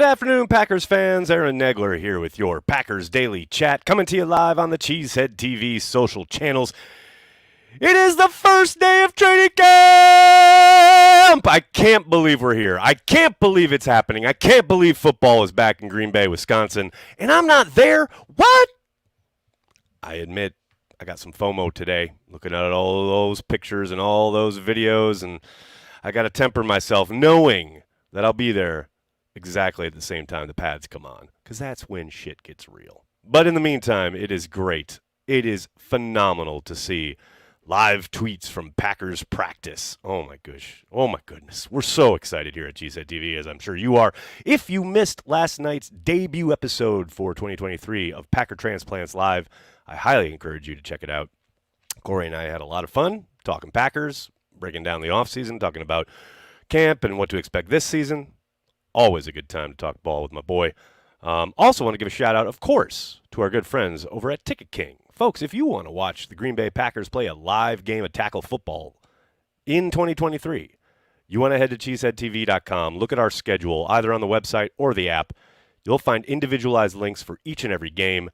afternoon, Packers fans. Aaron Negler here with your Packers Daily Chat, coming to you live on the Cheesehead TV social channels. It is the first day of training camp! I can't believe we're here. I can't believe it's happening. I can't believe football is back in Green Bay, Wisconsin, and I'm not there. What? I admit, I got some FOMO today, looking at all those pictures and all those videos, and I got to temper myself knowing that I'll be there exactly at the same time the pads come on, because that's when shit gets real. But in the meantime, it is great. It is phenomenal to see live tweets from Packers practice. Oh my gosh. Oh my goodness. We're so excited here at Cheesehead TV, as I'm sure you are. If you missed last night's debut episode for 2023 of Packer Transplants Live, I highly encourage you to check it out. Corey and I had a lot of fun talking Packers, breaking down the offseason, talking about camp and what to expect this season. Always a good time to talk ball with my boy. Also want to give a shout out, of course, to our good friends over at Ticket King. Folks, if you want to watch the Green Bay Packers play a live game of tackle football in 2023, you want to head to cheeseheadtv.com, look at our schedule, either on the website or the app. You'll find individualized links for each and every game,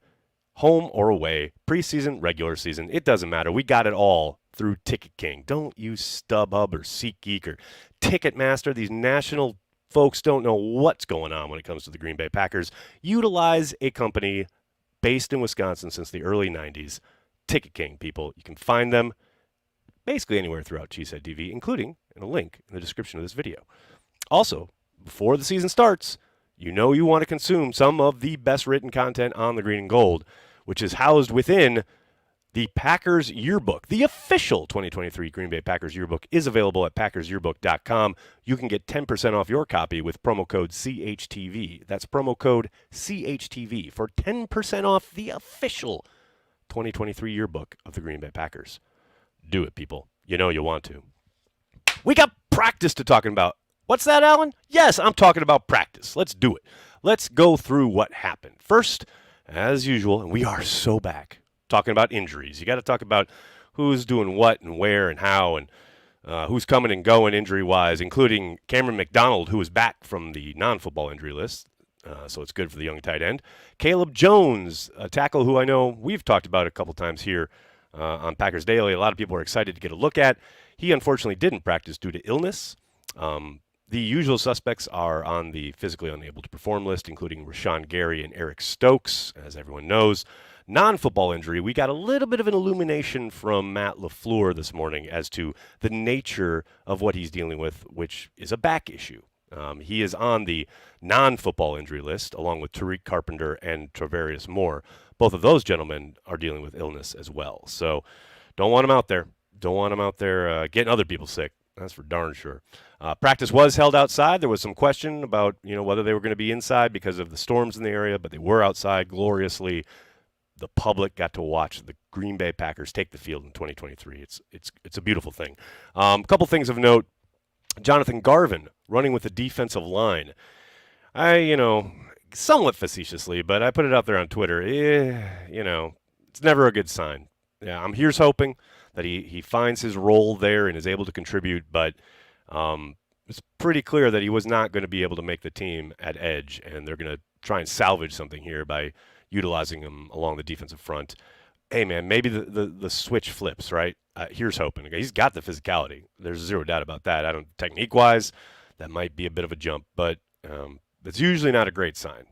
home or away, preseason, regular season. It doesn't matter. We got it all through Ticket King. Don't use StubHub or SeatGeek or Ticketmaster. These national folks don't know what's going on when it comes to the Green Bay Packers. Utilize a company based in Wisconsin since the early 90s, Ticket King, people. You can find them basically anywhere throughout Cheesehead TV, including in a link in the description of this video. Also, before the season starts, you know you want to consume some of the best written content on the green and gold, which is housed within the Packers Yearbook. The official 2023 Green Bay Packers Yearbook is available at packersyearbook.com. You can get 10% off your copy with promo code CHTV. That's promo code CHTV for 10% off the official 2023 Yearbook of the Green Bay Packers. Do it, people. You know you want to. We got practice to talk about. What's that, Alan? Yes, I'm talking about practice. Let's do it. Let's go through what happened. First, as usual, and we are so back, talking about injuries. You got to talk about who's doing what and where and how and who's coming and going injury-wise, including Cameron McDonald, who is back from the non-football injury list, so it's good for the young tight end. Caleb Jones, a tackle who I know we've talked about a couple times here on Packers Daily. A lot of people are excited to get a look at. He unfortunately didn't practice due to illness. The usual suspects are on the physically unable to perform list, including Rashawn Gary and Eric Stokes, as everyone knows. Non-football injury, we got a little bit of an illumination from Matt LaFleur this morning as to the nature of what he's dealing with, which is a back issue. He is on the non-football injury list, along with Tariq Carpenter and Travarius Moore. Both of those gentlemen are dealing with illness as well. So don't want them out there. Don't want them out there getting other people sick. That's for darn sure. Practice was held outside. There was some question about whether they were going to be inside because of the storms in the area, but they were outside gloriously. The public got to watch the Green Bay Packers take the field in 2023. It's a beautiful thing. A couple things of note. Jonathan Garvin running with the defensive line. Somewhat facetiously, but I put it out there on Twitter. It's never a good sign. Yeah, here's hoping that he finds his role there and is able to contribute, but it's pretty clear that he was not going to be able to make the team at edge, and they're going to try and salvage something here by utilizing him along the defensive front. Hey, man, maybe the switch flips, right? Here's hoping. Okay, he's got the physicality. There's zero doubt about that. Technique-wise, that might be a bit of a jump, but it's usually not a great sign.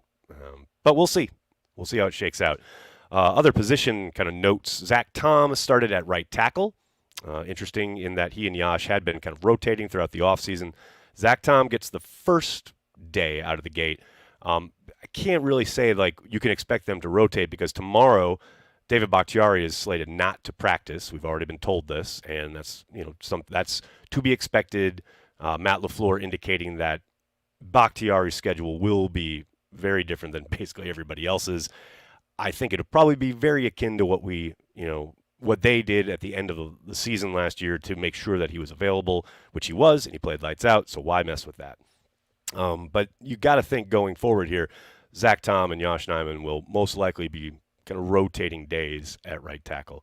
But we'll see. We'll see how it shakes out. Other position kind of notes, Zach Tom started at right tackle. Interesting in that he and Yash had been kind of rotating throughout the offseason. Zach Tom gets the first day out of the gate. I can't really say you can expect them to rotate because tomorrow David Bakhtiari is slated not to practice. We've already been told this, and that's that's to be expected. Matt LaFleur indicating that Bakhtiari's schedule will be very different than basically everybody else's. I think it'll probably be very akin to what they did at the end of the season last year to make sure that he was available, which he was, and he played lights out. So why mess with that? But you got to think going forward here, Zach Tom and Yosh Nijman will most likely be kind of rotating days at right tackle.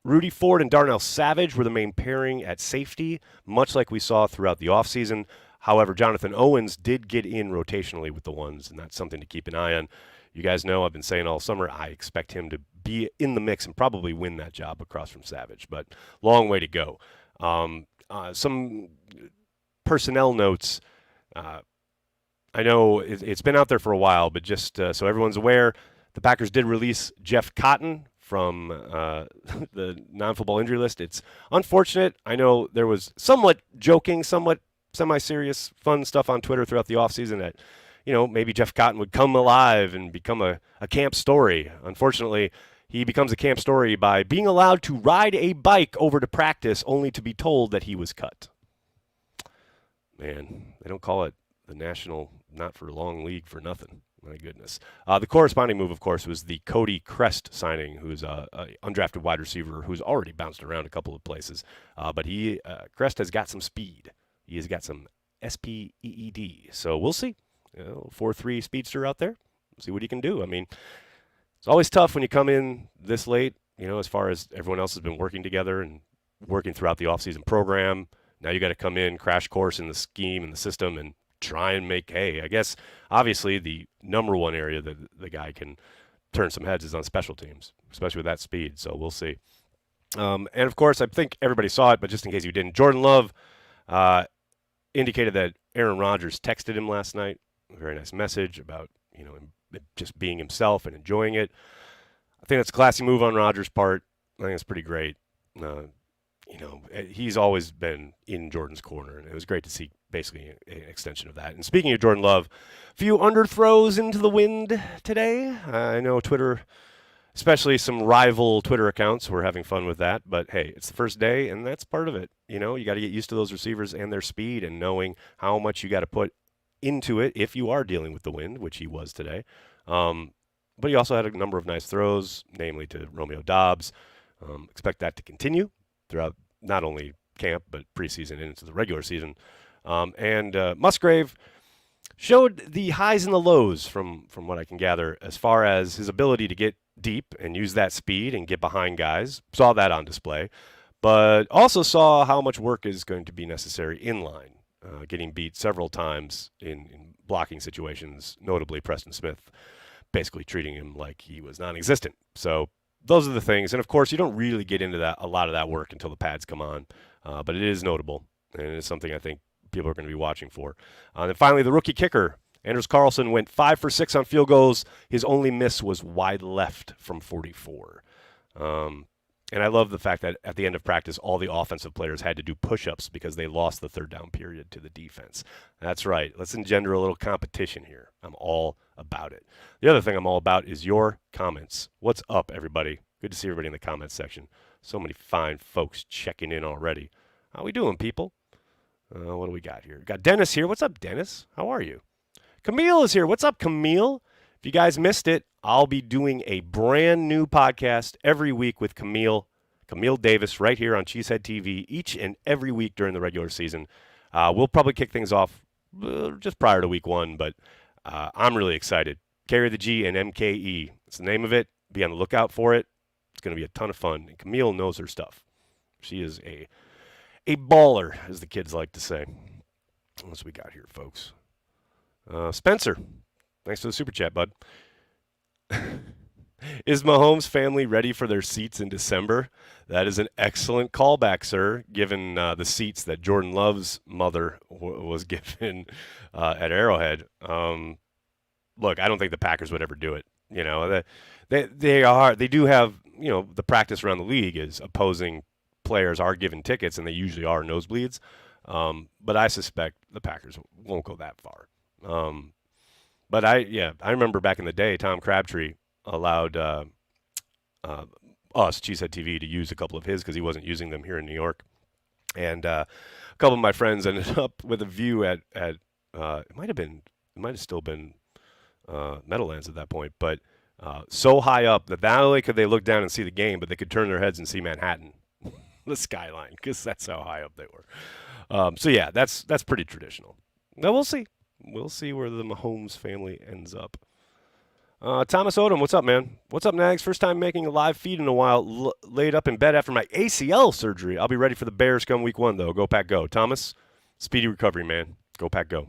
Rudy Ford and Darnell Savage were the main pairing at safety, much like we saw throughout the offseason. However, Jonathan Owens did get in rotationally with the ones, and that's something to keep an eye on. You guys know I've been saying all summer I expect him to be in the mix and probably win that job across from Savage, but long way to go. Some personnel notes. I know it's been out there for a while, but just so everyone's aware, the Packers did release Jeff Cotton from the non-football injury list. It's unfortunate. I know there was somewhat joking, somewhat semi-serious, fun stuff on Twitter throughout the offseason that, maybe Jeff Cotton would come alive and become a camp story. Unfortunately, he becomes a camp story by being allowed to ride a bike over to practice only to be told that he was cut. Man, they don't call it the National Not for Long League for nothing. My goodness. The corresponding move, of course, was the Cody Crest signing, who's a undrafted wide receiver who's already bounced around a couple of places. But Crest has got some speed. He has got some SPEED. So we'll see. 4.3 speedster out there. See what he can do. I mean, it's always tough when you come in this late, as far as everyone else has been working together and working throughout the offseason program. Now you got to come in, crash course in the scheme and the system, and try and make hay. I guess, obviously, the number one area that the guy can turn some heads is on special teams, especially with that speed. So we'll see. And, of course, I think everybody saw it, but just in case you didn't, Jordan Love indicated that Aaron Rodgers texted him last night. A very nice message about, him just being himself and enjoying it. I think that's a classy move on Rodgers' part. I think it's pretty great. He's always been in Jordan's corner, and it was great to see basically an extension of that. And speaking of Jordan Love, a few underthrows into the wind today. I know Twitter, especially some rival Twitter accounts, were having fun with that. But, hey, it's the first day, and that's part of it. You got to get used to those receivers and their speed and knowing how much you got to put into it if you are dealing with the wind, which he was today. But he also had a number of nice throws, namely to Romeo Doubs. Expect that to continue throughout not only camp but preseason and into the regular season. And Musgrave showed the highs and the lows from what I can gather as far as his ability to get deep and use that speed and get behind guys. Saw that on display, but also saw how much work is going to be necessary in line. Getting beat several times in blocking situations, notably Preston Smith basically treating him like he was non-existent. So those are the things. And, of course, you don't really get into a lot of that work until the pads come on. But it is notable, and it is something I think people are going to be watching for. And then finally, the rookie kicker, Anders Carlson, went 5 for 6 on field goals. His only miss was wide left from 44. And I love the fact that at the end of practice, all the offensive players had to do push-ups because they lost the third down period to the defense. That's right. Let's engender a little competition here. I'm all about it. The other thing I'm all about is your comments. What's up, everybody? Good to see everybody in the comments section. So many fine folks checking in already. How we doing, people? What do we got here? We got Dennis here. What's up, Dennis? How are you? Camille is here. What's up, Camille? If you guys missed it, I'll be doing a brand new podcast every week with Camille Davis right here on Cheesehead TV each and every week during the regular season. We'll probably kick things off just prior to week 1, but I'm really excited. Carry the G and MKE. It's the name of it. Be on the lookout for it. It's going to be a ton of fun. And Camille knows her stuff. She is a baller, as the kids like to say. What else we got here, folks? Spencer. Thanks for the super chat, bud. Is Mahomes' family ready for their seats in December? That is an excellent callback, sir, given the seats that Jordan Love's mother was given at Arrowhead. Look, I don't think the Packers would ever do it. They do have, the practice around the league is opposing players are given tickets, and they usually are nosebleeds. But I suspect the Packers won't go that far. But I remember back in the day, Tom Crabtree allowed us, Cheesehead TV, to use a couple of his because he wasn't using them here in New York. And a couple of my friends ended up with a view at it might have still been Meadowlands at that point, but so high up that not only could they look down and see the game, but they could turn their heads and see Manhattan, the skyline, because that's how high up they were. So yeah, that's pretty traditional. Now we'll see. We'll see where the Mahomes family ends up. Thomas Odom, what's up, man? What's up, Nags? First time making a live feed in a while. Laid up in bed after my ACL surgery. I'll be ready for the Bears come week 1, though. Go Pack, go. Thomas, speedy recovery, man. Go Pack, go.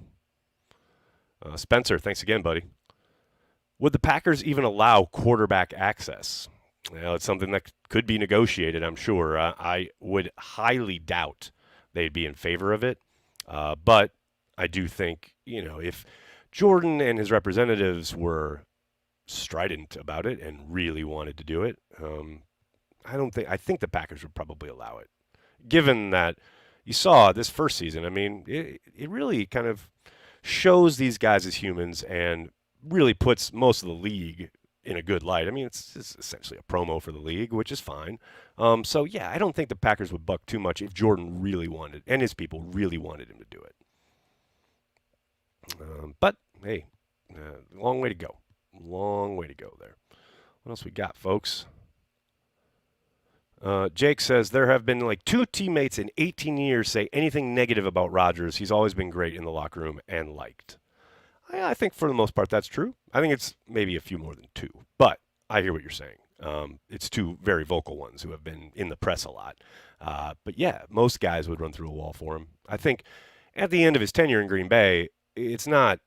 Spencer, thanks again, buddy. Would the Packers even allow quarterback access? Well, it's something that could be negotiated, I'm sure. I would highly doubt they'd be in favor of it. But I do think, if Jordan and his representatives were strident about it and really wanted to do it, I think the Packers would probably allow it. Given that you saw this first season, I mean, it really kind of shows these guys as humans and really puts most of the league in a good light. I mean, it's essentially a promo for the league, which is fine. So, yeah, I don't think the Packers would buck too much if Jordan really wanted, and his people really wanted him to do it. But, hey, long way to go. Long way to go there. What else we got, folks? Jake says, there have been like 2 teammates in 18 years say anything negative about Rodgers. He's always been great in the locker room and liked. I think for the most part that's true. I think it's maybe a few more than 2, but I hear what you're saying. It's 2 very vocal ones who have been in the press a lot. But yeah, most guys would run through a wall for him. I think at the end of his tenure in Green Bay, it's not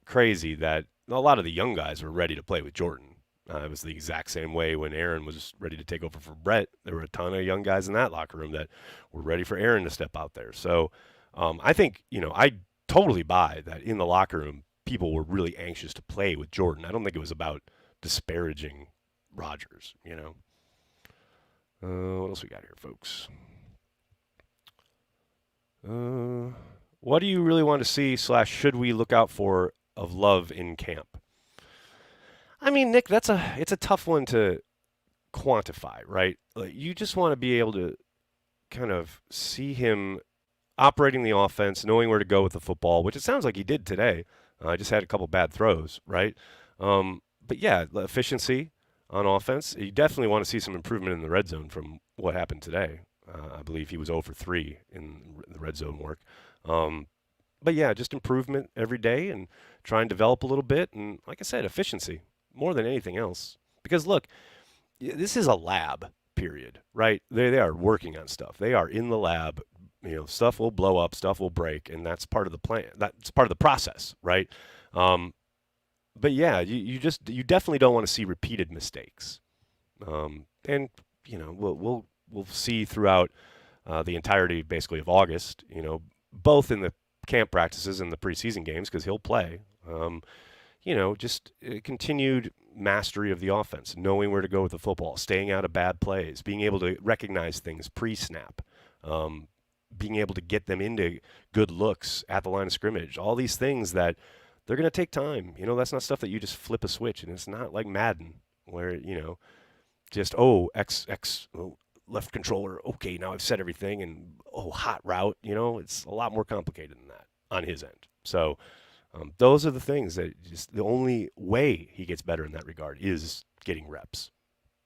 crazy that a lot of the young guys were ready to play with Jordan. It was the exact same way when Aaron was ready to take over for Brett. There were a ton of young guys in that locker room that were ready for Aaron to step out there. So I think, I totally buy that in the locker room, people were really anxious to play with Jordan. I don't think it was about disparaging Rodgers, What else we got here, folks? What do you really want to see / should we look out for of Love in camp? I mean, Nick, it's a tough one to quantify, right? Like, you just want to be able to kind of see him operating the offense, knowing where to go with the football, which it sounds like he did today. Just had a couple bad throws, right? But yeah, efficiency on offense. You definitely want to see some improvement in the red zone from what happened today. I believe he was 0 for 3 in the red zone work. But yeah, just improvement every day and try and develop a little bit. And like I said, efficiency more than anything else. Because look, this is a lab, period, right? They are working on stuff. They are in the lab. Stuff will blow up, stuff will break, and that's part of the plan. That's part of the process, right? But yeah, you definitely don't want to see repeated mistakes. And we'll see throughout the entirety, basically, of August. Both in the camp practices and the preseason games, because he'll play. Just continued mastery of the offense, knowing where to go with the football, staying out of bad plays, being able to recognize things pre-snap, being able to get them into good looks at the line of scrimmage, all these things that they're going to take time. That's not stuff that you just flip a switch, and it's not like Madden where, just, left controller, okay, now I've set everything, and, hot route, it's a lot more complicated than that on his end. So those are the things that just the only way he gets better in that regard is getting reps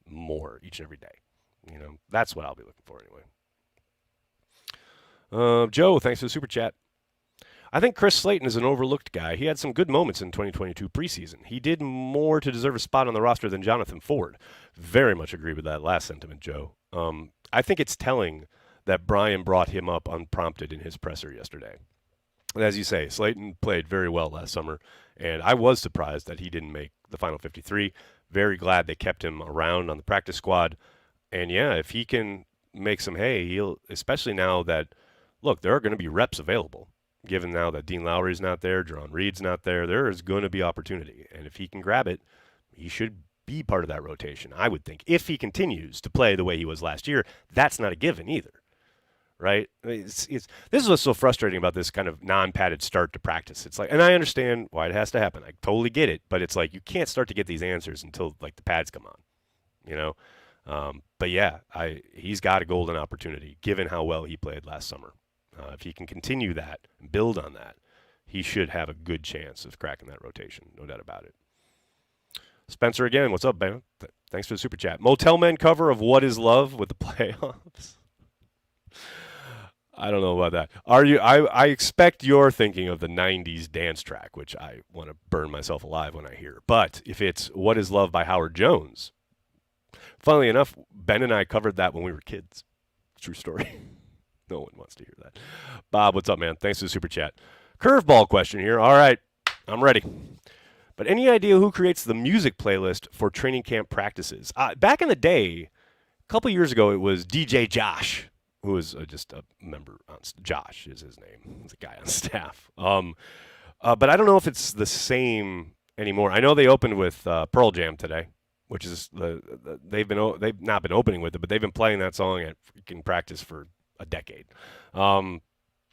more each and every day. That's what I'll be looking for anyway. Joe, thanks for the super chat. I think Chris Slayton is an overlooked guy. He had some good moments in 2022 preseason. He did more to deserve a spot on the roster than Jonathan Ford. Very much agree with that last sentiment, Joe. I think it's telling that Brian brought him up unprompted in his presser yesterday. And as you say, Slayton played very well last summer, and I was surprised that he didn't make the final 53. Very glad they kept him around on the practice squad. And yeah, if he can make some hay, he'll, especially now that, look, there are going to be reps available. Given now that Dean Lowry's not there, Jerron Reed's not there is going to be opportunity. And if he can grab it, he should be part of that rotation, I would think. If he continues to play the way he was last year, that's not a given either, right? This is what's so frustrating about this kind of non-padded start to practice. It's like, and I understand why it has to happen. I totally get it. But it's like you can't start to get these answers until, like, the pads come on, But, yeah, he's got a golden opportunity, given how well he played last summer. If he can continue that and build on that, he should have a good chance of cracking that rotation. No doubt about it. Spencer again, what's up, man? Thanks for the super chat. Motel Men cover of What Is Love with the playoffs. I don't know about that. I expect you're thinking of the 90s dance track, which I want to burn myself alive when I hear. But if it's What Is Love by Howard Jones, funnily enough, Ben and I covered that when we were kids. True story. No one wants to hear that. Bob, what's up, man? Thanks for the super chat. Curveball question here. All right, I'm ready. But any idea who creates the music playlist for training camp practices? Back in the day, a couple years ago, it was DJ Josh, who was just a member. Josh is his name. He's a guy on staff. But I don't know if it's the same anymore. I know they opened with Pearl Jam today, which is they've not been opening with it, but they've been playing that song at freaking practice for a decade.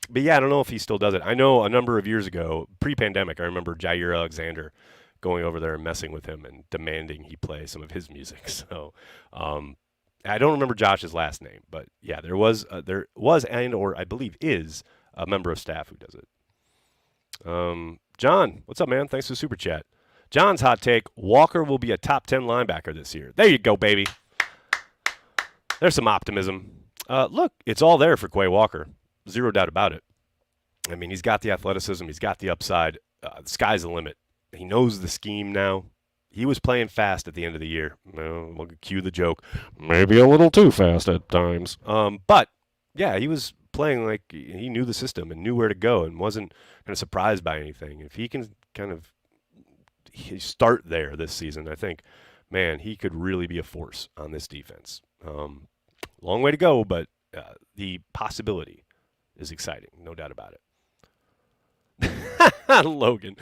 But yeah, I don't know if he still does it. I know a number of years ago, pre-pandemic, I remember Jair Alexander going over there and messing with him and demanding he play some of his music. So I don't remember Josh's last name, but yeah, there was or I believe is a member of staff who does it. John, what's up, man? Thanks for the super chat. John's hot take: Walker will be a top 10 linebacker this year. There you go, baby. There's some optimism. Look, it's all there for Quay Walker. Zero doubt about it. I mean, he's got the athleticism. He's got the upside. The sky's the limit. He knows the scheme now. He was playing fast at the end of the year. We'll cue the joke. Maybe a little too fast at times. But, yeah, he was playing like he knew the system and knew where to go and wasn't kind of surprised by anything. If he can kind of start there this season, I think, man, he could really be a force on this defense. Long way to go, but the possibility is exciting, no doubt about it. Logan,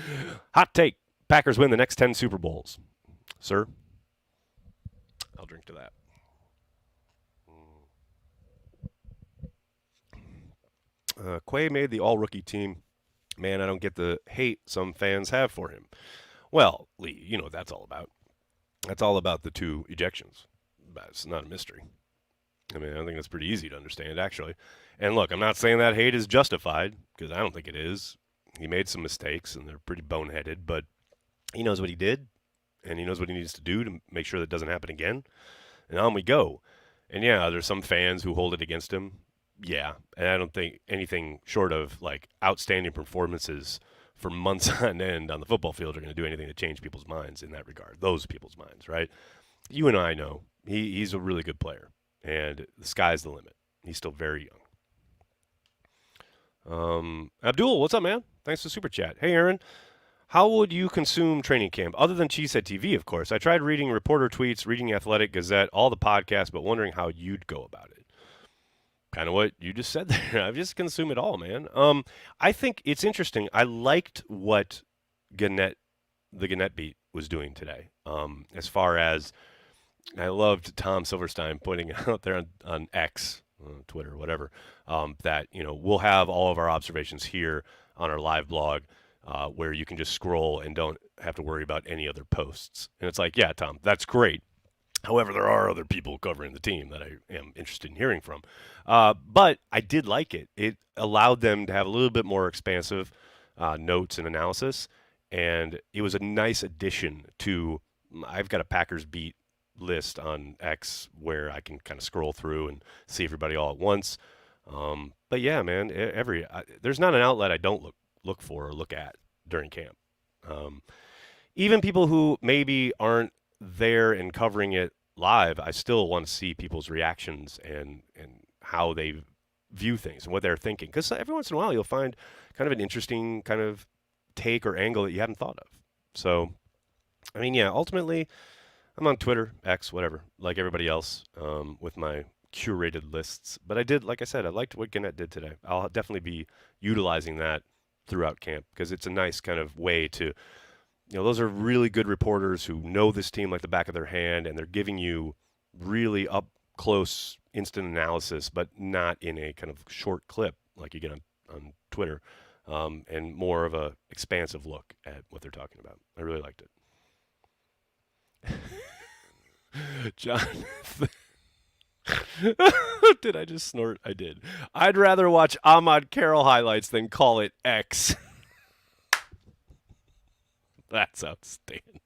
hot take: Packers win the next 10 Super Bowls. Sir, I'll drink to that. Quay made the all-rookie team. Man, I don't get the hate some fans have for him. Well, Lee, you know what that's all about. That's all about the 2 ejections. It's not a mystery. I mean, I think that's pretty easy to understand, actually. And look, I'm not saying that hate is justified, because I don't think it is. He made some mistakes, and they're pretty boneheaded, but he knows what he did, and he knows what he needs to do to make sure that doesn't happen again. And on we go. And yeah, there's some fans who hold it against him. Yeah, and I don't think anything short of like outstanding performances for months on end on the football field are going to do anything to change people's minds in that regard. Those people's minds, right? You and I know he's a really good player, and the sky's the limit. He's still very young. Abdul, what's up, man? Thanks for the super chat. Hey, Aaron. How would you consume training camp, other than Cheesehead TV, of course? I tried reading reporter tweets, reading Athletic, Gazette, all the podcasts, but wondering how you'd go about it. Kind of what you just said there. I just consume it all, man. I think it's interesting. I liked what the Gannett beat was doing today. As far as I loved Tom Silverstein pointing out there on X, Twitter, whatever, that we'll have all of our observations here on our live blog. Where you can just scroll and don't have to worry about any other posts. And it's like, yeah, Tom, that's great. However, there are other people covering the team that I am interested in hearing from. But I did like it. It allowed them to have a little bit more expansive notes and analysis. And it was a nice addition to, I've got a Packers beat list on X where I can kind of scroll through and see everybody all at once. But yeah, man, there's not an outlet I don't look for or look at during camp. Even people who maybe aren't there and covering it live, I still want to see people's reactions and how they view things and what they're thinking. Because every once in a while you'll find kind of an interesting kind of take or angle that you hadn't thought of. So, I mean, yeah, ultimately I'm on Twitter, X, whatever, like everybody else, with my curated lists. But I did, like I said, I liked what Gannett did today. I'll definitely be utilizing that throughout camp because it's a nice kind of way to, those are really good reporters who know this team like the back of their hand, and they're giving you really up close instant analysis, but not in a kind of short clip like you get on Twitter, and more of a expansive look at what they're talking about. I really liked it. John, did I just snort? I did. I'd rather watch Ahmad Carroll highlights than call it X. That's outstanding.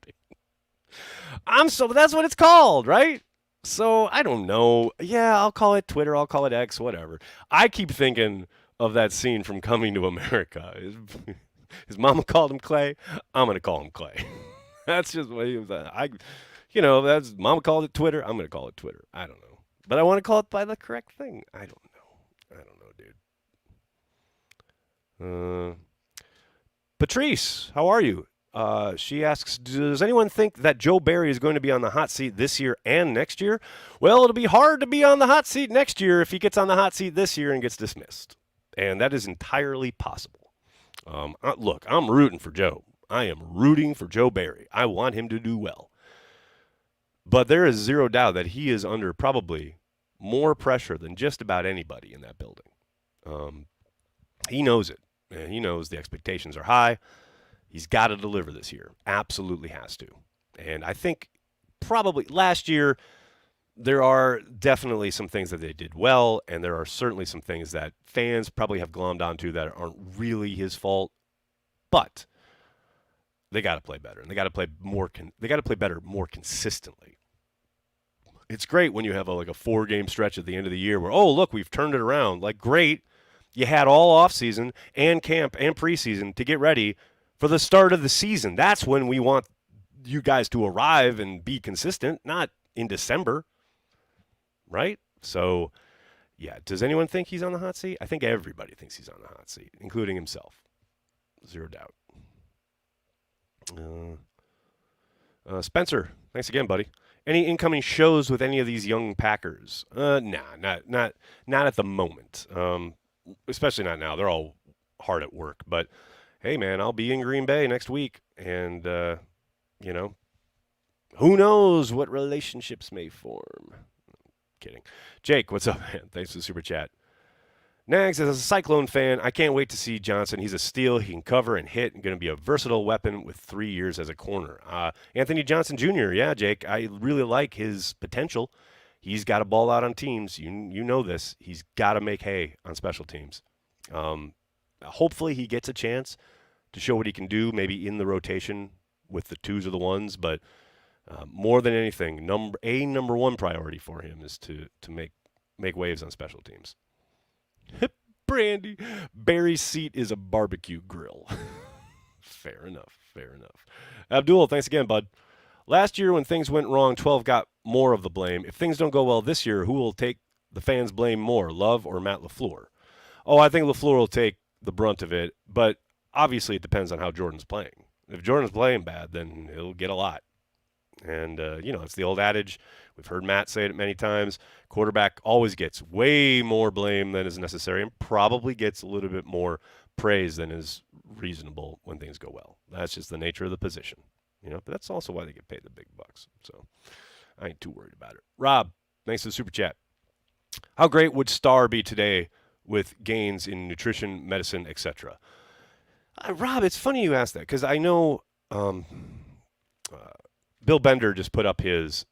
That's what it's called, right? So I don't know. Yeah, I'll call it Twitter. I'll call it X, whatever. I keep thinking of that scene from Coming to America. His mama called him Clay. I'm gonna call him Clay. That's just what he was. That's mama called it Twitter. I'm gonna call it Twitter. I don't know. But I want to call it by the correct thing. I don't know, dude. Patrice, how are you? She asks, does anyone think that Joe Barry is going to be on the hot seat this year and next year? Well, it'll be hard to be on the hot seat next year if he gets on the hot seat this year and gets dismissed. And that is entirely possible. Look, I'm rooting for Joe. I am rooting for Joe Barry. I want him to do well. But there is zero doubt that he is under probably more pressure than just about anybody in that building. He knows it. And he knows the expectations are high. He's got to deliver this year. Absolutely has to. And I think probably last year, there are definitely some things that they did well, and there are certainly some things that fans probably have glommed onto that aren't really his fault. But they got to play better, and they got to play more. They got to play better more consistently. It's great when you have like a 4-game stretch at the end of the year where, oh, look, we've turned it around. Like, great. You had all offseason and camp and preseason to get ready for the start of the season. That's when we want you guys to arrive and be consistent, not in December, right? So, yeah, does anyone think he's on the hot seat? I think everybody thinks he's on the hot seat, including himself. Zero doubt. Spencer, thanks again, buddy. Any incoming shows with any of these young Packers? Nah, not at the moment. Especially not now. They're all hard at work. But hey, man, I'll be in Green Bay next week, and who knows what relationships may form. Kidding. Jake, what's up, man? Thanks for the super chat. Nags, as a Cyclone fan, I can't wait to see Johnson. He's a steal. He can cover and hit and going to be a versatile weapon with 3 years as a corner. Anthony Johnson Jr., yeah, Jake, I really like his potential. He's got to ball out on teams. You know this. He's got to make hay on special teams. Hopefully he gets a chance to show what he can do, maybe in the rotation with the twos or the ones. But more than anything, number one priority for him is to make waves on special teams. Brandy, Barry's seat is a barbecue grill. Fair enough. Abdul, thanks again, bud. Last year when things went wrong, 12 got more of the blame. If things don't go well this year, who will take the fans' blame more, Love or Matt LaFleur? Oh, I think LaFleur will take the brunt of it, but obviously it depends on how Jordan's playing. If Jordan's playing bad, then he'll get a lot. And, it's the old adage. We've heard Matt say it many times. Quarterback always gets way more blame than is necessary and probably gets a little bit more praise than is reasonable when things go well. That's just the nature of the position. But that's also why they get paid the big bucks. So I ain't too worried about it. Rob, thanks for the super chat. How great would Star be today with gains in nutrition, medicine, etc.? Rob, it's funny you asked that because I know Bill Bender just put up his,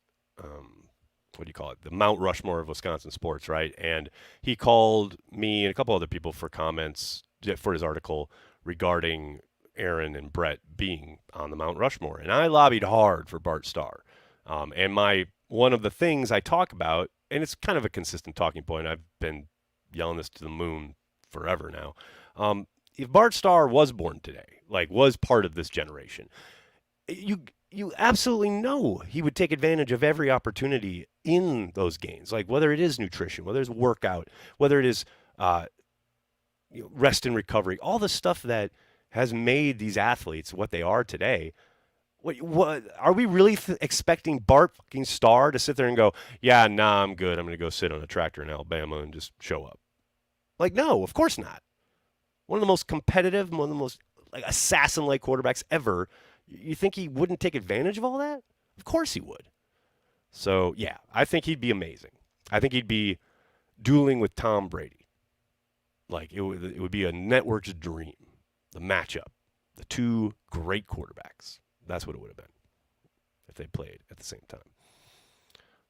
the Mount Rushmore of Wisconsin sports, right? And he called me and a couple other people for comments for his article regarding Aaron and Brett being on the Mount Rushmore. And I lobbied hard for Bart Starr. And one of the things I talk about, and it's kind of a consistent talking point, I've been yelling this to the moon forever now. If Bart Starr was born today, was part of this generation, you absolutely know he would take advantage of every opportunity in those gains, whether it is nutrition, whether it's workout, whether it is rest and recovery, all the stuff that has made these athletes what they are today. What are we really expecting Bart fucking Starr to sit there and go, yeah, nah, I'm good. I'm going to go sit on a tractor in Alabama and just show up? No, of course not. One of the most competitive, one of the most assassin-like quarterbacks ever. You think he wouldn't take advantage of all that? Of course he would. So, yeah, I think he'd be amazing. I think he'd be dueling with Tom Brady. It would be a network's dream, the matchup, the two great quarterbacks. That's what it would have been if they played at the same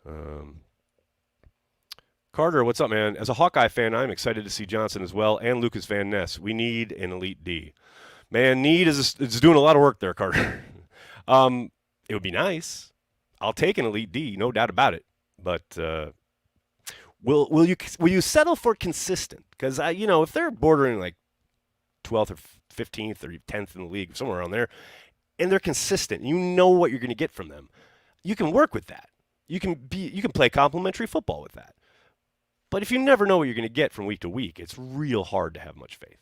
time. Carter, what's up, man? As a Hawkeye fan, I'm excited to see Johnson as well and Lucas Van Ness. We need an elite D. Man, need is doing a lot of work there, Carter. It would be nice. I'll take an elite D, no doubt about it. But will you settle for consistent? Because if they're bordering 12th or 15th or 10th in the league, somewhere around there, and they're consistent, you know what you're going to get from them. You can work with that. You can play complementary football with that. But if you never know what you're going to get from week to week, it's real hard to have much faith.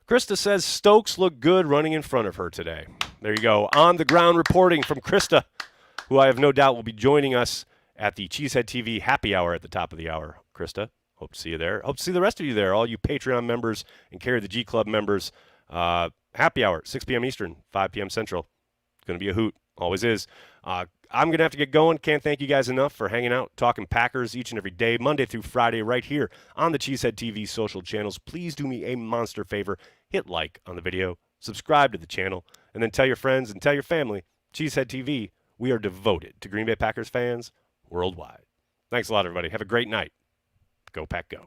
Krista says Stokes looked good running in front of her today. There you go. On the ground reporting from Krista, who I have no doubt will be joining us at the Cheesehead TV happy hour at the top of the hour. Krista, hope to see you there. Hope to see the rest of you there, all you Patreon members and Carry the G Club members. Happy hour, 6 p.m. Eastern, 5 p.m. Central. It's going to be a hoot. Always is. I'm going to have to get going. Can't thank you guys enough for hanging out, talking Packers each and every day, Monday through Friday, right here on the Cheesehead TV social channels. Please do me a monster favor. Hit like on the video, subscribe to the channel, and then tell your friends and tell your family. Cheesehead TV, we are devoted to Green Bay Packers fans worldwide. Thanks a lot, everybody. Have a great night. Go Pack Go.